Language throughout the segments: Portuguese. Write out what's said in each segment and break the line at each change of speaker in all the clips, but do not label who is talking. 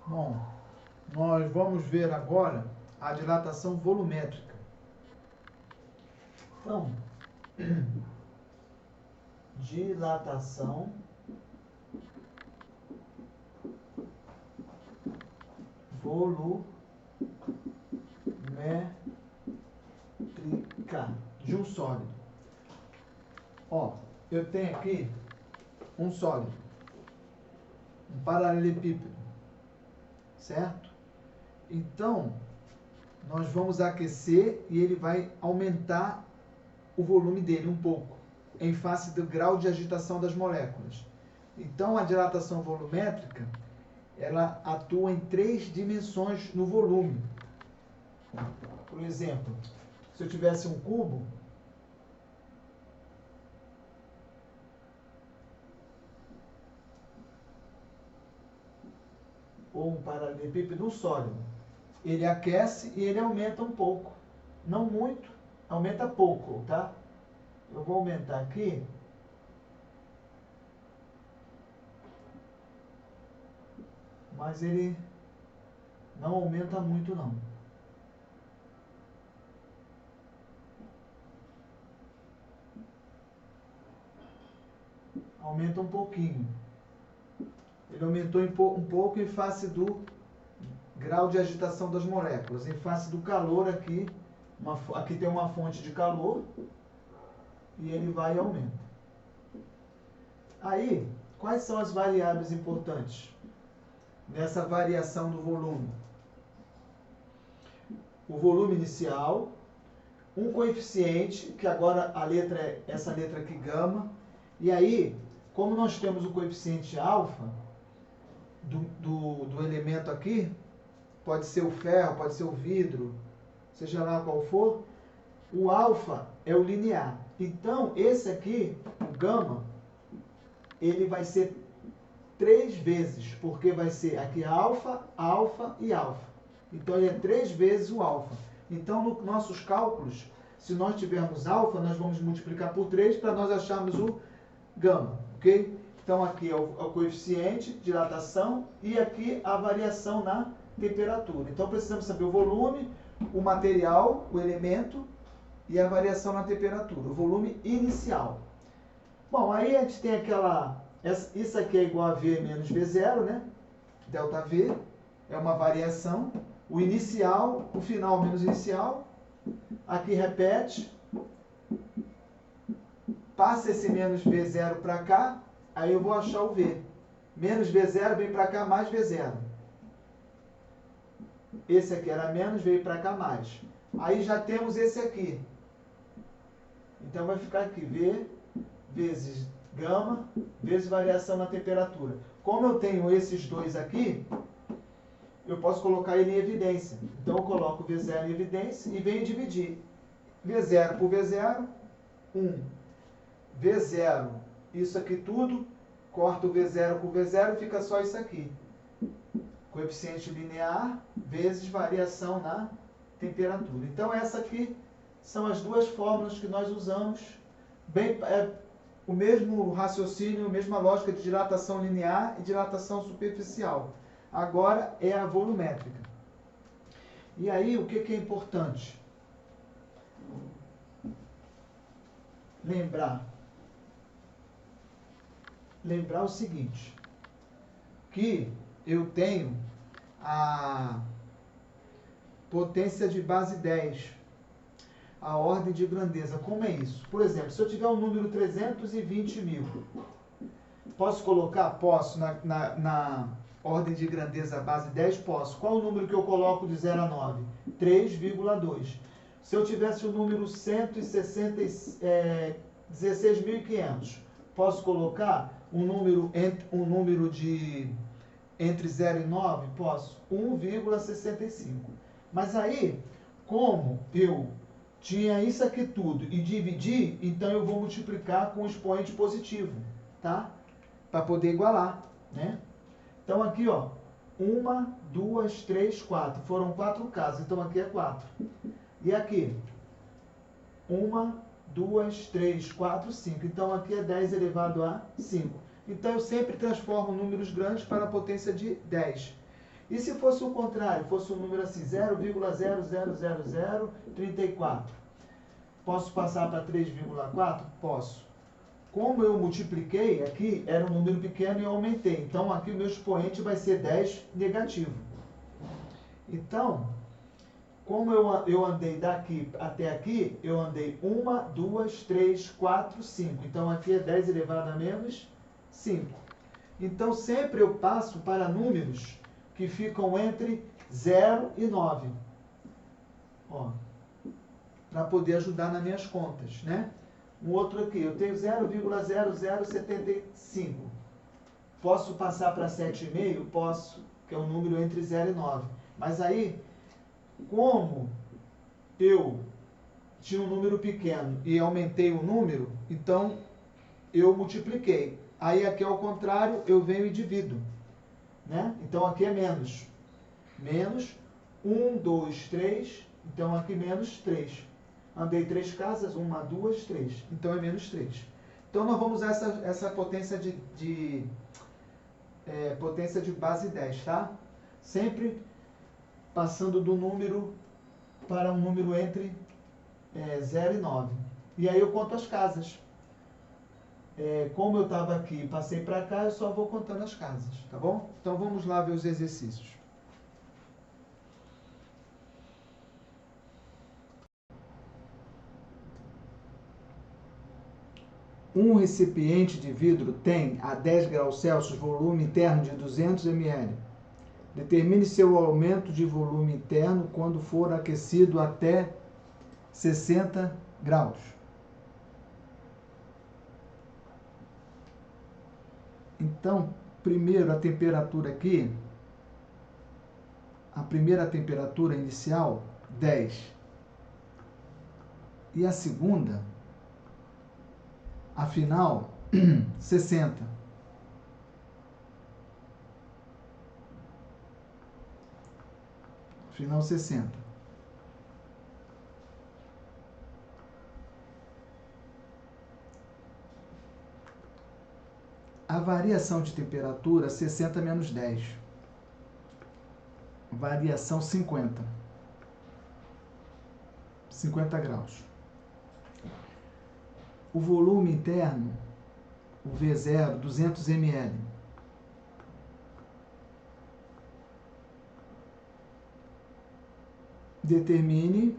Bom, nós vamos ver agora a dilatação volumétrica. Então, dilatação volumétrica de um sólido. Ó, eu tenho aqui um sólido, um paralelepípedo, certo? Então, nós vamos aquecer e ele vai aumentar o volume dele um pouco, em face do grau de agitação das moléculas. Então, a dilatação volumétrica, ela atua em 3 dimensões no volume. Por exemplo, se eu tivesse um cubo, ou um paralelepípedo sólido, ele aquece e ele aumenta um pouco. Não muito, aumenta pouco, tá? Eu vou aumentar aqui. Mas ele não aumenta muito, não. Aumenta um pouquinho. Ele aumentou um pouco em face do grau de agitação das moléculas. Em face do calor aqui, aqui tem uma fonte de calor, e ele vai e aumenta. Aí, quais são as variáveis importantes nessa variação do volume? O volume inicial, um coeficiente, que agora a letra é essa letra aqui, gama, e aí, como nós temos o coeficiente alfa do elemento aqui, pode ser o ferro, pode ser o vidro, seja lá qual for, o alfa é o linear. Então, esse aqui, o gama, ele vai ser 3 vezes, porque vai ser aqui alfa, alfa e alfa. Então, ele é 3 vezes o alfa. Então, nos nossos cálculos, se nós tivermos alfa, nós vamos multiplicar por 3 para nós acharmos o gama, ok? Então, aqui é o coeficiente de dilatação e aqui a variação na temperatura. Então, precisamos saber o volume, o material, o elemento e a variação na temperatura, o volume inicial. Bom, aí a gente tem isso aqui é igual a V menos V0, né? Delta V é uma variação. O inicial, o final menos inicial. Aqui repete. Passa esse menos V0 para cá, aí eu vou achar o V. Menos V0 vem para cá, mais V0. Esse aqui era menos, veio para cá mais. Aí já temos esse aqui. Então vai ficar aqui V vezes gama vezes variação na temperatura. Como eu tenho esses dois aqui, eu posso colocar ele em evidência. Então eu coloco V0 em evidência e venho dividir. V0 por V0, 1. V0, isso aqui tudo, corta o V0 com V0 e fica só isso aqui. Coeficiente linear vezes variação na temperatura. Então, essa aqui são as duas fórmulas que nós usamos. O mesmo raciocínio, a mesma lógica de dilatação linear e dilatação superficial. Agora é a volumétrica. E aí, o que é importante? Lembrar o seguinte, que eu tenho a potência de base 10, a ordem de grandeza. Como é isso? Por exemplo, se eu tiver um número 320.000, posso colocar? Posso. Na ordem de grandeza base 10, posso. Qual o número que eu coloco de 0 a 9? 3,2. Se eu tivesse o número 16.500, posso colocar um número de entre 0 e 9? Posso. 1,65. Mas aí, como eu tinha isso aqui tudo e dividi, então eu vou multiplicar com o expoente positivo, tá? Para poder igualar, né? Então aqui, ó, 1, 2, 3, 4. Foram 4 casas, então aqui é 4. E aqui, 1, 2, 3, 4, 5. Então aqui é 10 elevado a 5. Então eu sempre transformo números grandes para a potência de 10. E se fosse o contrário, fosse um número assim, 0,00034, posso passar para 3,4? Posso. Como eu multipliquei aqui, era um número pequeno e eu aumentei. Então, aqui o meu expoente vai ser 10 negativo. Então, como eu andei daqui até aqui, eu andei 1, 2, 3, 4, 5. Então, aqui é 10 elevado a menos 5. Então, sempre eu passo para números que ficam entre 0 e 9. Ó, para poder ajudar nas minhas contas, né? Um outro aqui, eu tenho 0,0075. Posso passar para 7,5? Posso, que é um número entre 0 e 9. Mas aí, como eu tinha um número pequeno e aumentei o número, então eu multipliquei. Aí aqui ao contrário, eu venho e divido, né? Então aqui é menos. Menos 1, 2, 3. Então aqui menos 3. Andei 3 casas, 1, 2, 3. Então é menos 3. Então nós vamos usar essa potência potência de base 10, tá? Sempre passando do número para um número entre 0 e 9. E aí eu conto as casas. Como eu estava aqui e passei para cá, eu só vou contando as casas, tá bom? Então vamos lá ver os exercícios. Um recipiente de vidro tem a 10 graus Celsius volume interno de 200 ml. Determine seu aumento de volume interno quando for aquecido até 60 graus. Então, primeiro a temperatura aqui, a primeira temperatura inicial, 10. E a segunda, a final, 60. Final 60. A variação de temperatura, 60 menos 10. Variação 50. 50 graus. O volume interno, o V0, 200 ml. Determine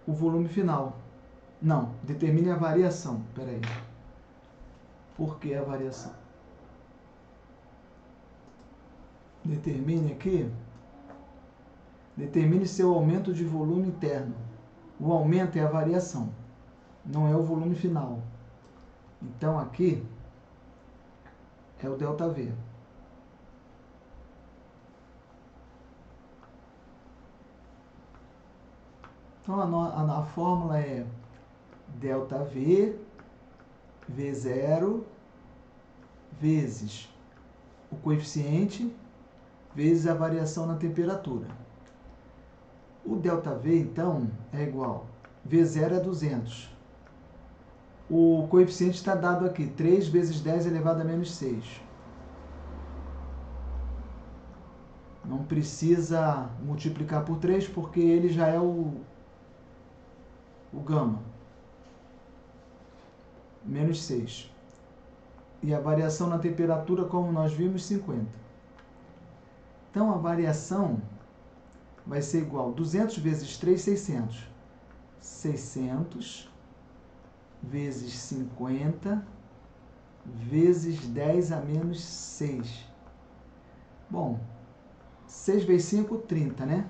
o volume final. Não, determine a variação. Espera aí. Por que a variação? Determine aqui. Determine seu aumento de volume interno. O aumento é a variação, não é o volume final. Então aqui é o ΔV. Então a fórmula é ΔV V0 vezes o coeficiente vezes a variação na temperatura. O ΔV, então, é igual. V0 é 200. O coeficiente está dado aqui, 3 vezes 10 elevado a menos 6. Não precisa multiplicar por 3, porque ele já é o gama. Menos 6. E a variação na temperatura, como nós vimos, 50. Então, a variação vai ser igual a 200 vezes 3, 600. 600 vezes 50 vezes 10 a menos 6. Bom, 6 vezes 5, 30, né?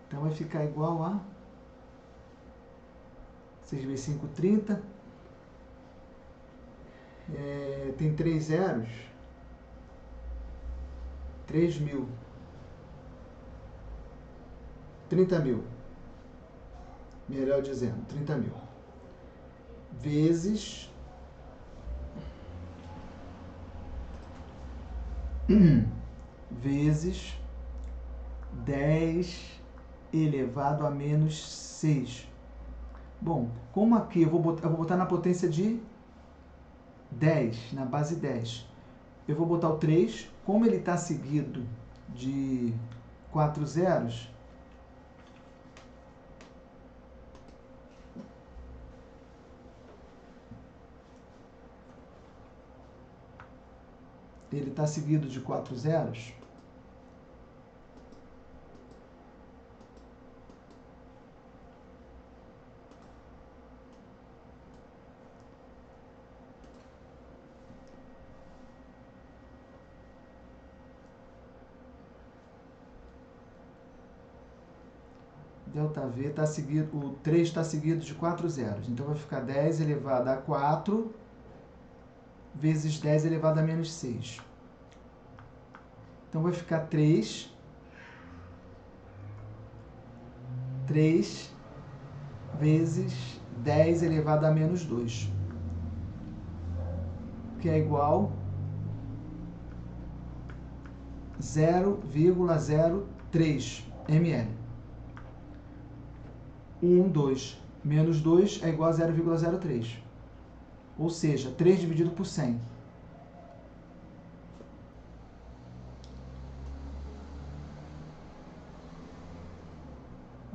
Então, vai ficar igual a 6 vezes 5, 30. Tem 3 zeros. 3.000. 30.000. Melhor dizendo, 30.000. Vezes vezes 10 elevado a menos 6. Bom, como aqui eu vou botar na potência de 10, na base 10. eu vou botar o 3, como ele está seguido de 4 zeros, ele está seguido de 4 zeros, ΔV está seguido, o 3 está seguido de 4 zeros. Então vai ficar 10 elevado a 4 vezes 10 elevado a menos 6. Então vai ficar 3 vezes 10 elevado a menos 2, que é igual a 0,03 ml. 2 menos 2 é igual a 0,03. Ou seja, 3 dividido por 100.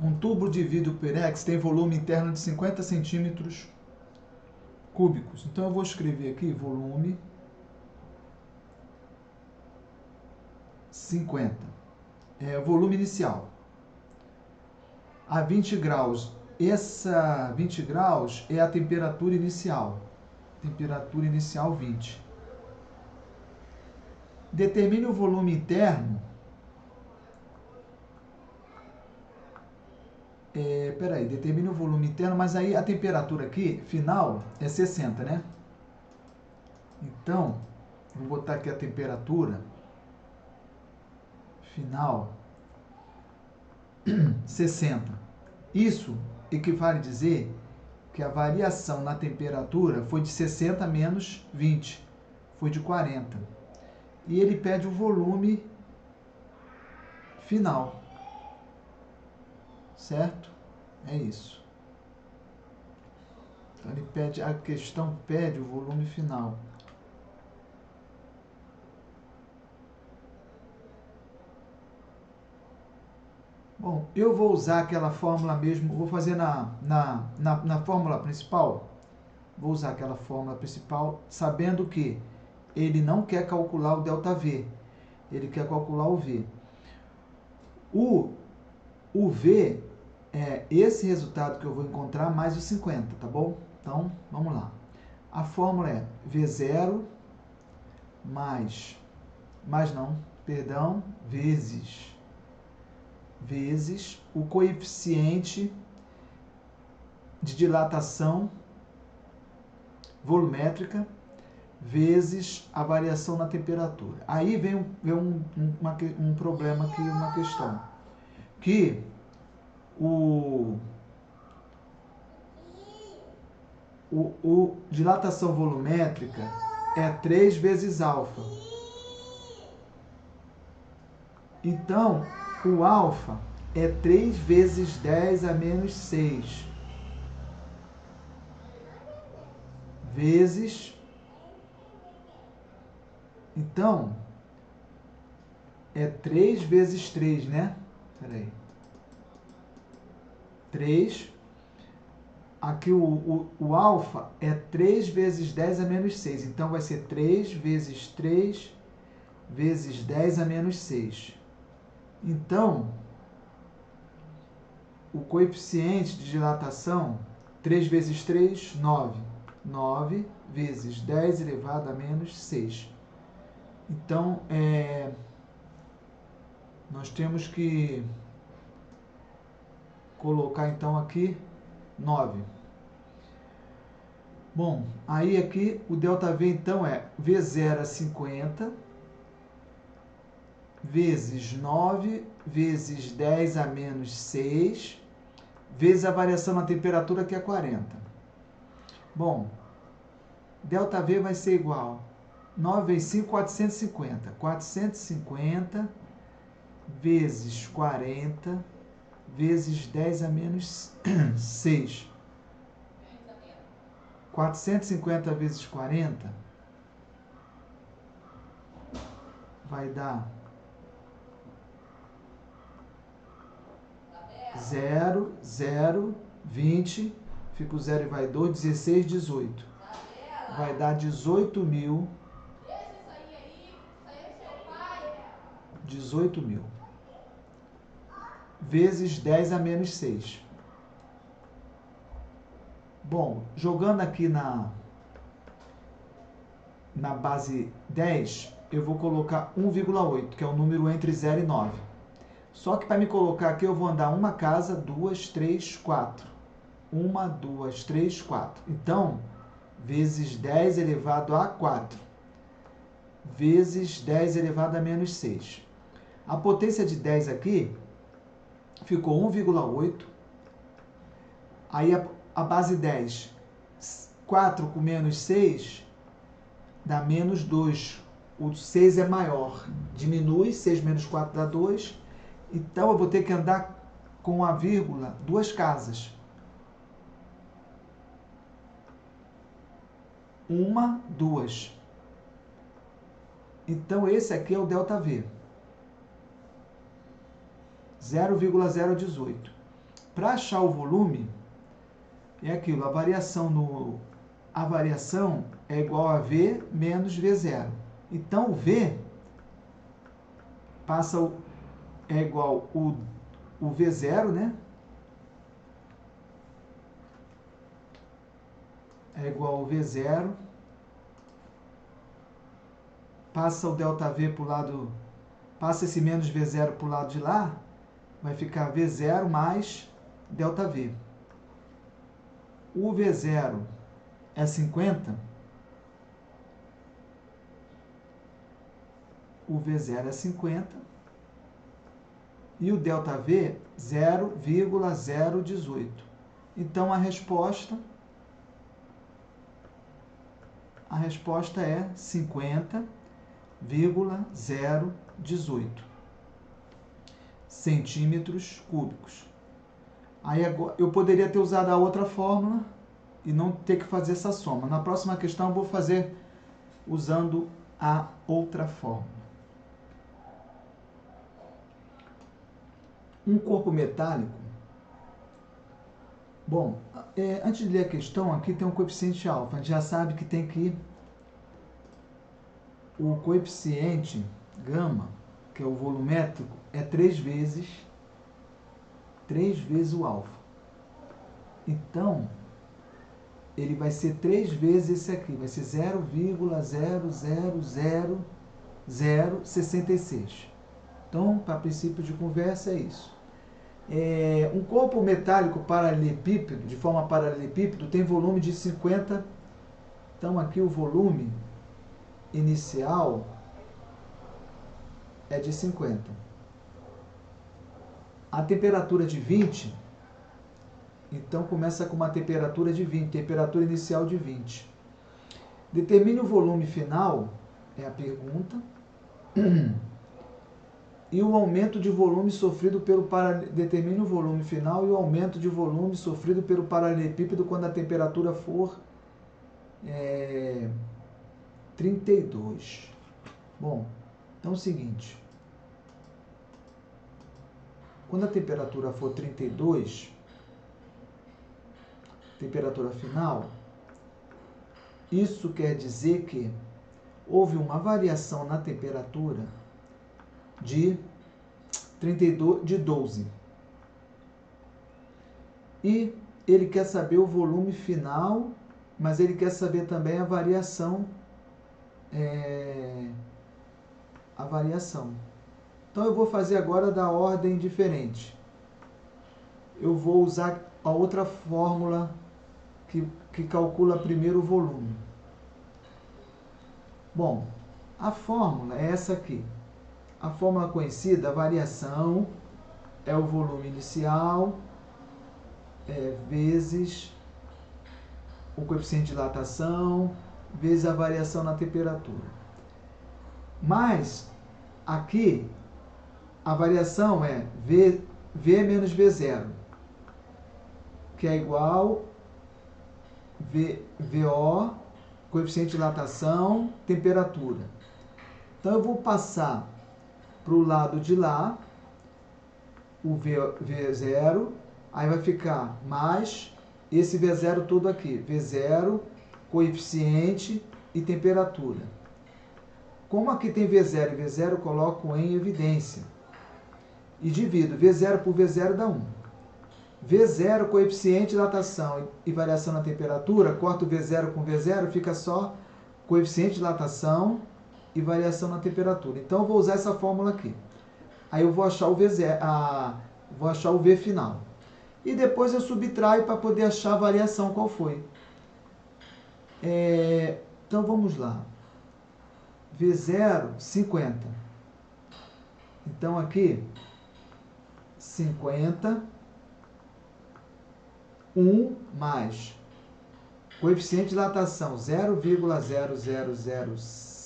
Um tubo de vidro Pyrex tem volume interno de 50 centímetros cúbicos. Então eu vou escrever aqui volume 50. Volume inicial. A 20 graus. Essa 20 graus é a temperatura inicial. Temperatura inicial 20. Determine o volume interno. Determine o volume interno, mas aí a temperatura aqui, final, é 60, né? Então, vou botar aqui a temperatura final 60. Isso equivale a dizer que a variação na temperatura foi de 60 menos 20, foi de 40. E ele pede o volume final. Certo? É isso. Então ele pede, a questão pede o volume final. Bom, eu vou usar aquela fórmula mesmo, vou fazer na fórmula principal, vou usar aquela fórmula principal, sabendo que ele não quer calcular o ΔV, ele quer calcular o V. O V é esse resultado que eu vou encontrar mais os 50, tá bom? Então, vamos lá. A fórmula é V0 vezes o coeficiente de dilatação volumétrica vezes a variação na temperatura. Aí vem um problema aqui, uma questão. Que o dilatação volumétrica é 3 vezes alfa. Então, o alfa é 3 vezes 10 a menos 6 vezes... Então, é 3 vezes 3, né? Peraí. 3. Aqui o alfa é 3 vezes 10 a menos 6. Então, vai ser 3 vezes 3 vezes 10 a menos 6. Então, o coeficiente de dilatação, 3 vezes 3, 9. 9 vezes 10 elevado a menos 6. Então, nós temos que colocar então aqui 9. Bom, aí aqui o ΔV então é V0 a 50 vezes 9 vezes 10 a menos 6 vezes a variação na temperatura, que é 40. Bom, ΔV vai ser igual 9 vezes 5, 450. 450 vezes 40 vezes 10 a menos 6. 450 vezes 40. vai dar 0, 0, 20, fica o 0 e vai 2, 16, 18. Vai dar 18.000. 18.000 vezes 10 a menos 6. Bom, jogando aqui na base 10, eu vou colocar 1,8, que é o número entre 0 e 9. Só que para me colocar aqui, eu vou andar uma casa, 2, 3, 4. 1, 2, 3, 4. Então, vezes 10 elevado a 4. Vezes 10 elevado a menos 6. A potência de 10 aqui ficou 1,8. Aí a base 10, 4 com menos 6, dá menos 2. O 6 é maior. Diminui, 6 menos 4 dá 2. Então, eu vou ter que andar com a vírgula 2 casas. 1, 2. Então, esse aqui é o ΔV. 0,018. Para achar o volume, é aquilo, a variação é igual a V menos V0. Então, o V é igual o V0, né? É igual ao V0. Passa o ΔV para o lado, passa esse menos V0 para o lado de lá, vai ficar V0 mais ΔV. O V0 é 50. O V0 é 50. E o ΔV, 0,018. Então, a resposta é 50,018 centímetros cúbicos. Aí agora, eu poderia ter usado a outra fórmula e não ter que fazer essa soma. Na próxima questão eu vou fazer usando a outra fórmula. Um corpo metálico. Bom, antes de ler a questão, aqui tem um coeficiente alfa. A gente já sabe que tem que o coeficiente gama, que é o volumétrico, é 3 vezes o alfa. Então, ele vai ser 3 vezes esse aqui, vai ser 0,00066. Então, para princípio de conversa, é isso. Um corpo metálico paralelepípedo, de forma paralelepípedo, tem volume de 50. Então, aqui o volume inicial é de 50. A temperatura de 20, então começa com uma temperatura de 20, temperatura inicial de 20. Determine o volume final, é a pergunta, e o aumento de volume sofrido pelo determine o volume final e o aumento de volume sofrido pelo paralelepípedo quando a temperatura for 32. Bom, então é o seguinte, quando a temperatura for 32, temperatura final, isso quer dizer que houve uma variação na temperatura de 12. E ele quer saber o volume final, mas ele quer saber também a variação. Então eu vou fazer agora da ordem diferente. Eu vou usar a outra fórmula que calcula primeiro o volume. Bom, a fórmula é essa aqui. A fórmula conhecida, a variação, é o volume inicial vezes o coeficiente de dilatação, vezes a variação na temperatura. Mas, aqui, a variação é V menos V0, que é igual VO, coeficiente de dilatação, temperatura. Então, eu vou passar para o lado de lá, o V0, aí vai ficar mais esse V0 todo aqui, V0, coeficiente e temperatura. Como aqui tem V0 e V0, eu coloco em evidência. E divido V0 por V0 dá 1. V0, coeficiente, dilatação e variação na temperatura, corto V0 com V0, fica só coeficiente, dilatação e variação na temperatura. Então, eu vou usar essa fórmula aqui. Aí eu vou achar o V0, vou achar o V final. E depois eu subtraio para poder achar a variação qual foi. Então, vamos lá. V0, 50. Então, aqui, 50, 1 mais coeficiente de dilatação 0,0000066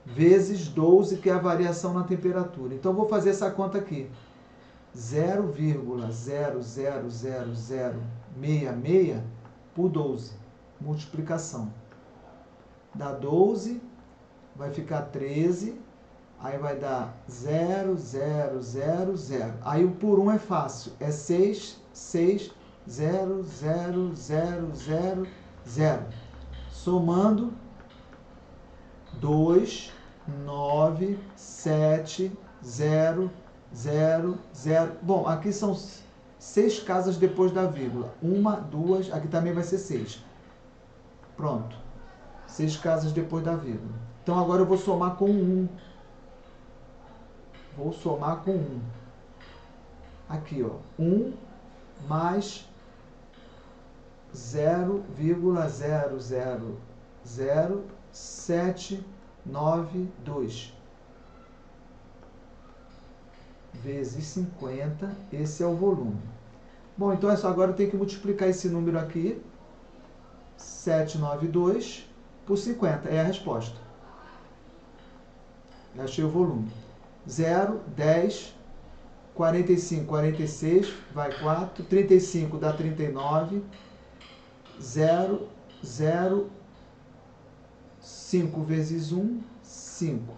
vezes 12, que é a variação na temperatura. Então, eu vou fazer essa conta aqui. 0,0000066 por 12. Multiplicação. Dá 12, vai ficar 13, aí vai dar 0, 0, 0, 0. Aí o por 1 é fácil, é 6, 6, 0, 0, 0, 0, 0. Somando, 2, 9, 7, 0, 0, 0. Bom, aqui são 6 casas depois da vírgula. 1, 2, aqui também vai ser 6. Pronto. 6 casas depois da vírgula. Então, agora eu vou somar com 1. Vou somar com 1. Aqui, ó. 1 mais 0,000792 vezes 50. Esse é o volume. Bom, então é só agora eu tenho que multiplicar esse número aqui, 792, por 50. É a resposta. Eu achei o volume. 0, 10, 45, 46, vai 4, 35 dá 39, 0, 0, 5 vezes 1, 5.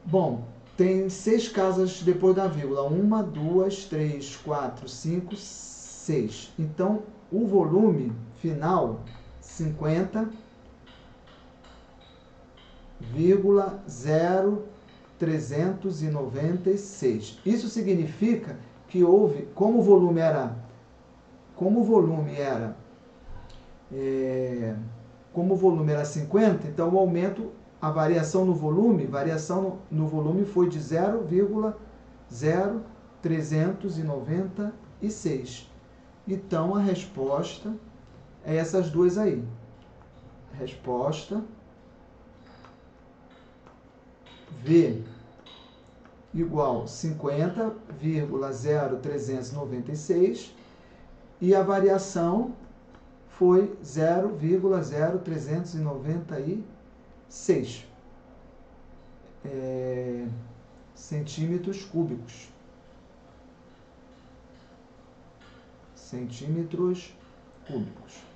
Bom, tem 6 casas depois da vírgula. 1, 2, 3, 4, 5, 6. Então, o volume final, 50,0396. Isso significa que houve, como o volume era 50, então o aumento, a variação no volume foi de 0,0396. Então, a resposta é essas duas aí. Resposta V igual 50,0396 e a variação foi 0,0396 centímetros cúbicos. Centímetros cúbicos.